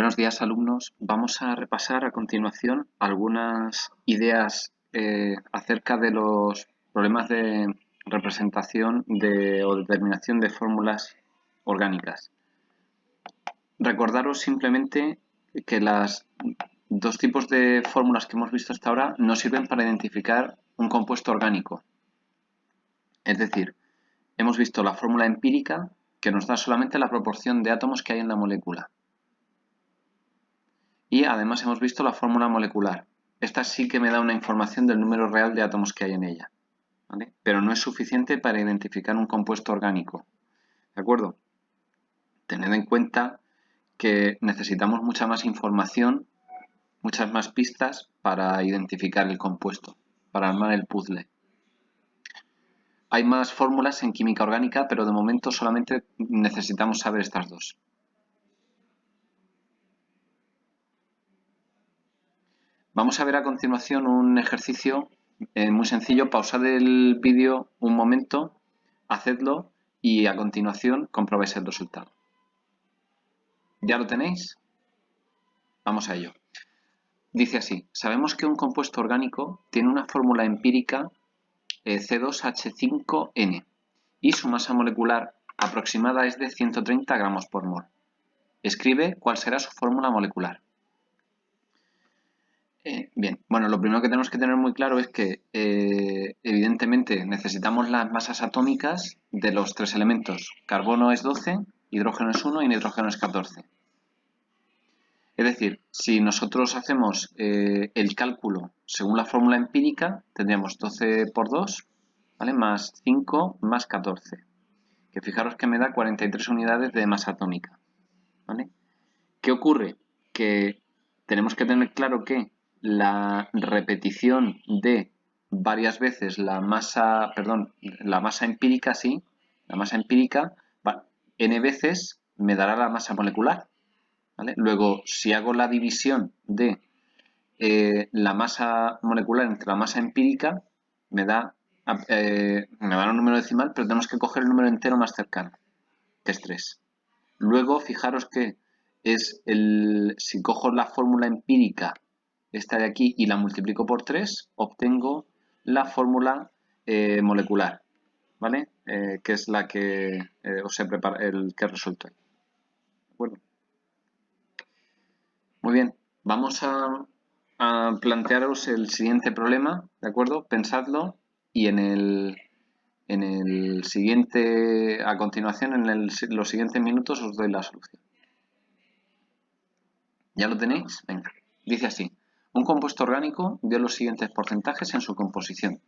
Buenos días, alumnos. Vamos a repasar a continuación algunas ideas acerca de los problemas de representación o determinación de fórmulas orgánicas. Recordaros simplemente que los dos tipos de fórmulas que hemos visto hasta ahora no sirven para identificar un compuesto orgánico. Es decir, hemos visto la fórmula empírica, que nos da solamente la proporción de átomos que hay en la molécula. Y además hemos visto la fórmula molecular. Esta sí que me da una información del número real de átomos que hay en ella, ¿vale? Pero no es suficiente para identificar un compuesto orgánico, ¿de acuerdo? Tened en cuenta que necesitamos mucha más información, muchas más pistas para identificar el compuesto, para armar el puzzle. Hay más fórmulas en química orgánica, pero de momento solamente necesitamos saber estas dos. Vamos a ver a continuación un ejercicio muy sencillo. Pausad el vídeo un momento, hacedlo y a continuación comprobáis el resultado. ¿Ya lo tenéis? Vamos a ello. Dice así: sabemos que un compuesto orgánico tiene una fórmula empírica C2H5N y su masa molecular aproximada es de 130 gramos por mol. Escribe cuál será su fórmula molecular. Bien, bueno, lo primero que tenemos que tener muy claro es que evidentemente necesitamos las masas atómicas de los tres elementos. Carbono es 12, hidrógeno es 1 y nitrógeno es 14. Es decir, si nosotros hacemos el cálculo según la fórmula empírica, tendríamos 12 por 2, ¿vale? Más 5 más 14. Que fijaros que me da 43 unidades de masa atómica, ¿vale? ¿Qué ocurre? Que tenemos que tener claro que la repetición de varias veces la masa empírica, sí, la masa empírica, n veces me dará la masa molecular, ¿vale? Luego, si hago la división de la masa molecular entre la masa empírica, me da un número decimal, pero tenemos que coger el número entero más cercano, que es 3. Luego, fijaros que si cojo la fórmula empírica, esta de aquí, y la multiplico por 3, obtengo la fórmula molecular, ¿vale? Que es la que os he preparado, el que resuelto. ¿De acuerdo? Muy bien, vamos a plantearos el siguiente problema, ¿de acuerdo? Pensadlo y en el siguiente, a continuación, en los siguientes minutos os doy la solución. ¿Ya lo tenéis? Venga. Dice así: un compuesto orgánico dio los siguientes porcentajes en su composición: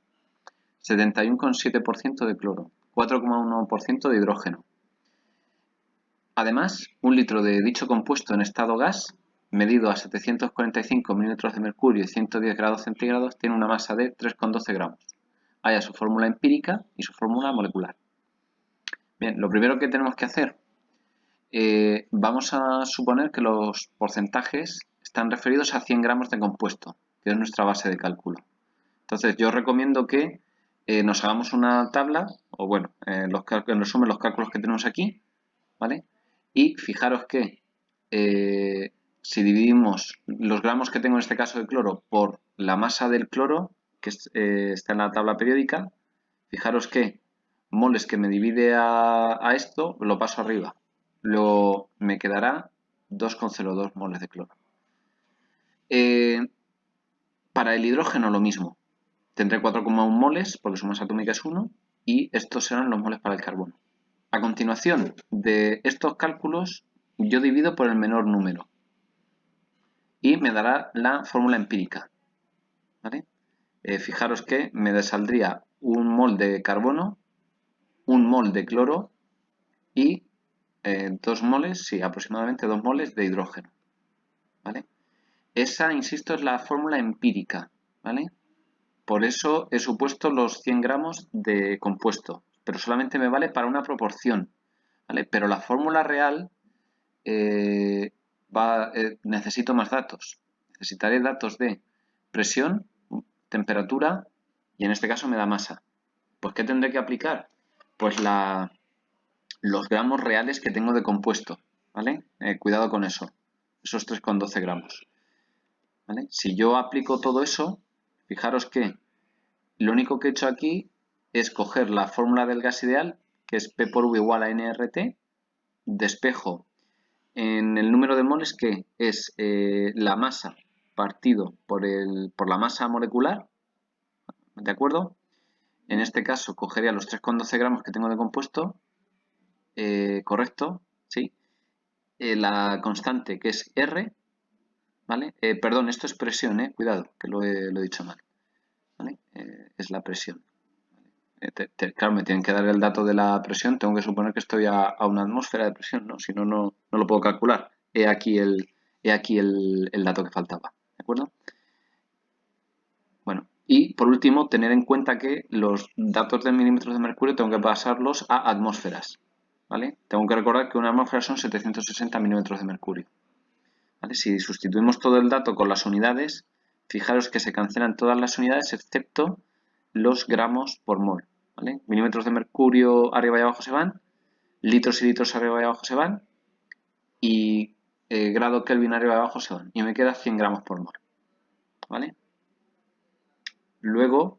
71,7% de cloro, 4,1% de hidrógeno. Además, un litro de dicho compuesto en estado gas, medido a 745 mililitros de mercurio y 110 grados centígrados, tiene una masa de 3,12 gramos. Haya su fórmula empírica y su fórmula molecular. Bien, lo primero que tenemos que hacer, vamos a suponer que los porcentajes están referidos a 100 gramos de compuesto, que es nuestra base de cálculo. Entonces, yo os recomiendo que nos hagamos una tabla, o bueno, en resumen, los cálculos que tenemos aquí, ¿vale? Y fijaros que si dividimos los gramos que tengo en este caso de cloro por la masa del cloro, que está en la tabla periódica, fijaros que moles que me divide a esto, lo paso arriba. Luego me quedará 2,02 moles de cloro. Para el hidrógeno lo mismo. Tendré 4,1 moles porque su masa atómica es 1 y estos serán los moles para el carbono. A continuación de estos cálculos, yo divido por el menor número y me dará la fórmula empírica, ¿vale? Fijaros que me saldría un mol de carbono, un mol de cloro y 2 moles, sí, aproximadamente 2 moles de hidrógeno, ¿vale? Esa, insisto, es la fórmula empírica, ¿vale? Por eso he supuesto los 100 gramos de compuesto, pero solamente me vale para una proporción, ¿vale? Pero la fórmula real necesito más datos. Necesitaré datos de presión, temperatura y en este caso me da masa. Pues ¿qué tendré que aplicar? Pues los gramos reales que tengo de compuesto, ¿vale? Cuidado con eso. esos 3,12 gramos. ¿Vale? Si yo aplico todo eso, fijaros que lo único que he hecho aquí es coger la fórmula del gas ideal, que es P por V igual a nRT, despejo en el número de moles, que es la masa partido por la masa molecular, ¿de acuerdo? En este caso cogería los 3,12 gramos que tengo de compuesto, correcto, sí. La constante, que es R, ¿vale? Perdón, esto es presión, cuidado, que lo he dicho mal, ¿vale? Es la presión. Claro, me tienen que dar el dato de la presión, tengo que suponer que estoy a una atmósfera de presión, ¿no? Si no, no lo puedo calcular. He aquí el dato que faltaba, ¿de acuerdo? Bueno, y por último, tener en cuenta que los datos de milímetros de mercurio tengo que pasarlos a atmósferas, ¿vale? Tengo que recordar que una atmósfera son 760 milímetros de mercurio, ¿vale? Si sustituimos todo el dato con las unidades, fijaros que se cancelan todas las unidades excepto los gramos por mol, ¿vale? Milímetros de mercurio arriba y abajo se van, litros y litros arriba y abajo se van, y grado Kelvin arriba y abajo se van, y me queda 100 gramos por mol, ¿vale? Luego,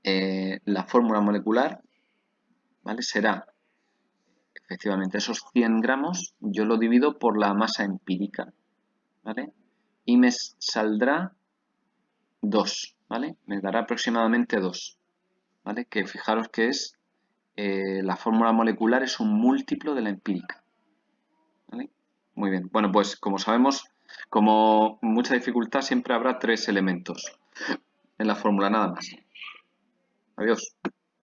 la fórmula molecular, ¿vale? Será, efectivamente, esos 100 gramos, yo lo divido por la masa empírica, ¿vale? Y me saldrá 2, ¿vale? Me dará aproximadamente 2, ¿vale? Que fijaros que es, la fórmula molecular es un múltiplo de la empírica, ¿vale? Muy bien. Bueno, pues como sabemos, como mucha dificultad, siempre habrá 3 elementos en la fórmula, nada más. Adiós.